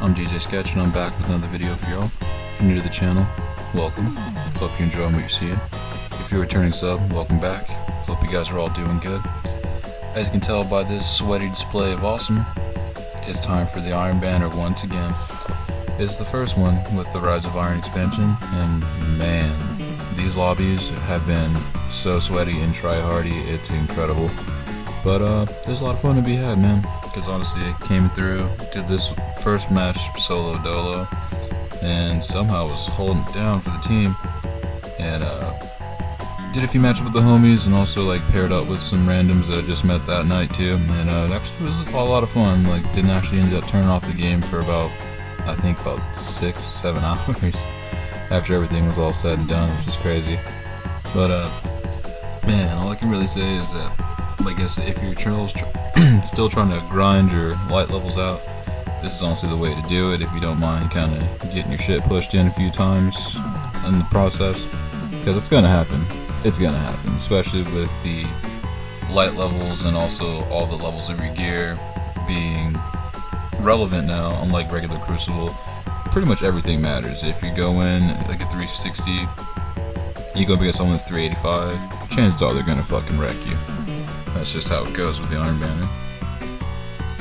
I'm DJ Sketch and I'm back with another video for y'all. If you're new to the channel, welcome. Hope you're enjoying what you're seeing. If you're a returning sub, welcome back. Hope you guys are all doing good. As you can tell by this sweaty display of awesome, it's time for the Iron Banner once again. It's the first one with the Rise of Iron expansion, and man, these lobbies have been so sweaty and try-hardy, it's incredible. But there's a lot of fun to be had, man. Because honestly, I came through, did this first match solo dolo, and somehow was holding it down for the team. And did a few matches with the homies, and also like paired up with some randoms that I just met that night too. And it actually was a lot of fun. Like, didn't actually end up turning off the game for about, I think about 6-7 hours after everything was all said and done, which is crazy. But man, all I can really say is that, I guess, if you're still trying to grind your light levels out, this is honestly the way to do it. If you don't mind kind of getting your shit pushed in a few times in the process, because it's gonna happen. It's gonna happen, especially with the light levels and also all the levels of your gear being relevant now. Unlike regular Crucible, pretty much everything matters. If you go in like a 360, you go against someone that's 385, chances are they're gonna fucking wreck you. That's just how it goes with the Iron Banner.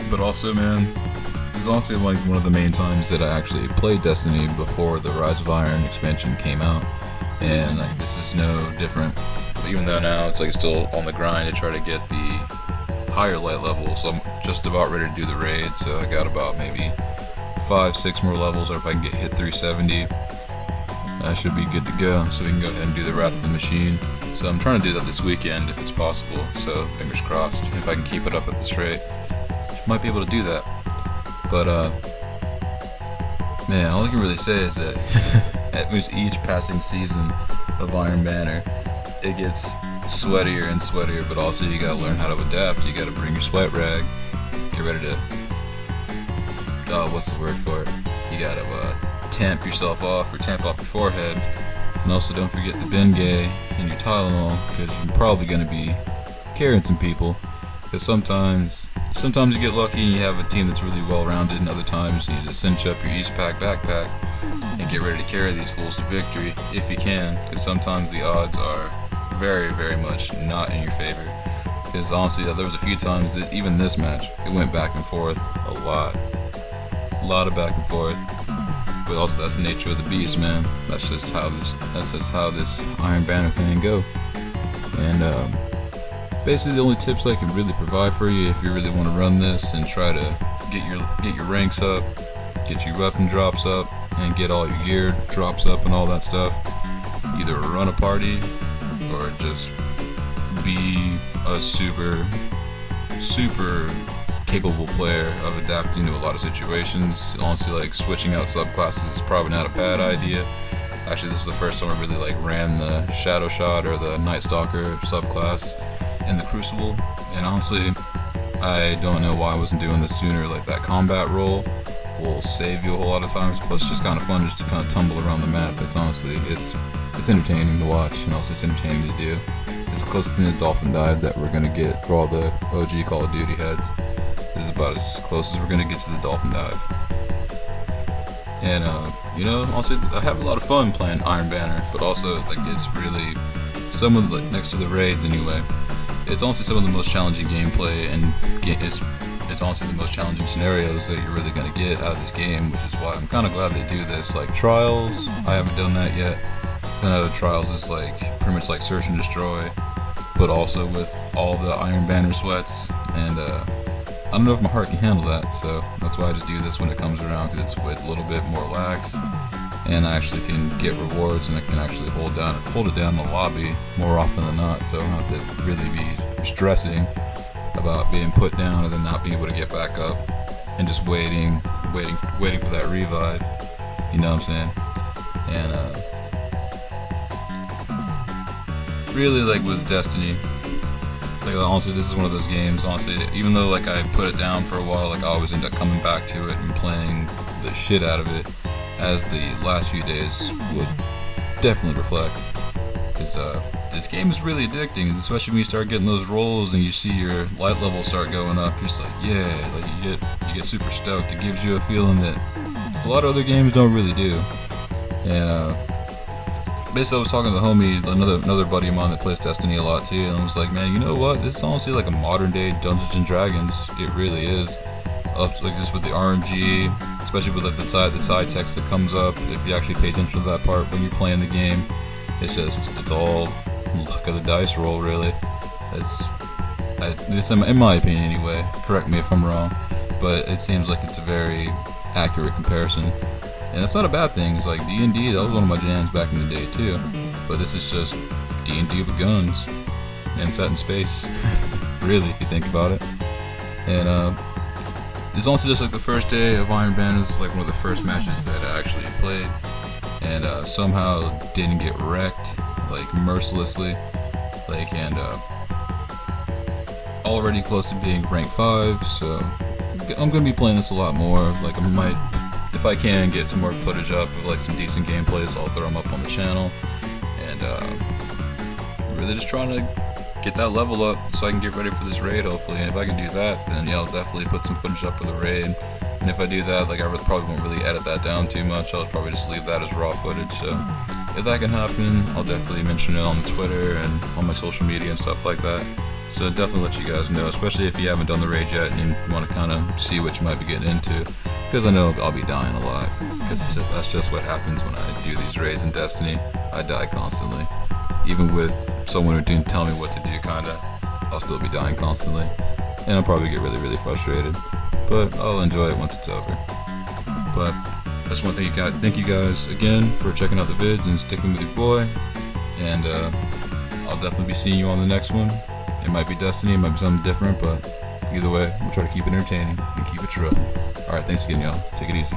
But also, man, this is honestly like one of the main times that I actually played Destiny before the Rise of Iron expansion came out, and like, this is no different. Even though now it's like still on the grind to try to get the higher light levels, so I'm just about ready to do the raid. So I got about maybe 5-6 more levels, or if I can get hit 370, I should be good to go. So we can go ahead and do the Wrath of the Machine. So I'm trying to do that this weekend if it's possible, so fingers crossed. If I can keep it up at this rate, might be able to do that. But man, all I can really say is that with each passing season of Iron Banner, it gets sweatier and sweatier, but also you gotta learn how to adapt. You gotta bring your sweat rag, get ready to, what's the word for it? You gotta tamp yourself off, or tamp off your forehead. And also don't forget the Bengay and your Tylenol, because you're probably going to be carrying some people. Because sometimes you get lucky and you have a team that's really well rounded, and other times you need to cinch up your Eastpak backpack and get ready to carry these fools to victory if you can. Because sometimes the odds are very, very much not in your favor. Because honestly, there was a few times that even this match, it went back and forth a lot of back and forth. But also, that's the nature of the beast, man. That's just how this Iron Banner thing go. And basically, the only tips I can really provide for you, if you really want to run this and try to get your ranks up, get your weapon drops up, and get all your gear drops up and all that stuff, either run a party or just be a super capable player of adapting to a lot of situations. Honestly, like, switching out subclasses is probably not a bad idea. Actually, this is the first time I really like ran the Shadow Shot or the Night Stalker subclass in the Crucible, and honestly, I don't know why I wasn't doing this sooner. Like, that combat role will save you a whole lot of times, plus it's just kind of fun just to kind of tumble around the map. It's honestly, it's entertaining to watch, and also it's entertaining to do. It's the closest thing to Dolphin Dive that we're gonna get for all the OG Call of Duty heads. This is about as close as we're gonna get to the Dolphin Dive. And you know, also I have a lot of fun playing Iron Banner, but also like it's really some of the, like, next to the raids anyway, it's honestly some of the most challenging gameplay, and it's honestly the most challenging scenarios that you're really gonna get out of this game, which is why I'm kind of glad they do this. Like Trials, I haven't done that yet. I know Trials is like pretty much like Search and Destroy, but also with all the Iron Banner sweats, and I don't know if my heart can handle that, so that's why I just do this when it comes around, because it's a little bit more lax, and I actually can get rewards, and I can actually hold it down in the lobby more often than not, so I don't have to really be stressing about being put down and then not being able to get back up, and just waiting for that revive, you know what I'm saying? And really, like with Destiny, like, honestly, this is one of those games, honestly, even though like I put it down for a while, like I always end up coming back to it and playing the shit out of it, as the last few days would definitely reflect. Because this game is really addicting, especially when you start getting those rolls and you see your light level start going up. You're just like, yeah, like you get super stoked. It gives you a feeling that a lot of other games don't really do. And basically, I was talking to the homie, another buddy of mine that plays Destiny a lot too, and I was like, man, you know what? This is honestly like a modern day Dungeons and Dragons. It really is. Like just with the RNG, especially with like the side text that comes up. If you actually pay attention to that part when you're playing the game, it's all luck of the dice roll, really. It's in my opinion anyway. Correct me if I'm wrong, but it seems like it's a very accurate comparison. And that's not a bad thing. It's like D&D, that was one of my jams back in the day too. But this is just D&D with guns and set in space, really, if you think about it. And it's also just like the first day of Iron Banner. This is like one of the first matches that I actually played, and somehow didn't get wrecked, like mercilessly, like, and already close to being rank 5. So I'm gonna be playing this a lot more. Like I might, if I can get some more footage up of like some decent gameplays, I'll throw them up on the channel. And really just trying to get that level up so I can get ready for this raid, hopefully. And if I can do that, then yeah, I'll definitely put some footage up for the raid. And if I do that, like I probably won't really edit that down too much. I'll probably just leave that as raw footage. So if that can happen, I'll definitely mention it on Twitter and on my social media and stuff like that. So definitely let you guys know, especially if you haven't done the raid yet and you want to kind of see what you might be getting into. Because I know I'll be dying a lot. Because that's just what happens when I do these raids in Destiny. I die constantly. Even with someone who didn't tell me what to do, kinda, I'll still be dying constantly. And I'll probably get really, really frustrated. But I'll enjoy it once it's over. But I just want to thank you guys again for checking out the vids and sticking with your boy. And I'll definitely be seeing you on the next one. It might be Destiny, it might be something different, but either way, we'll try to keep it entertaining and keep it true. Alright, thanks again, y'all. Take it easy.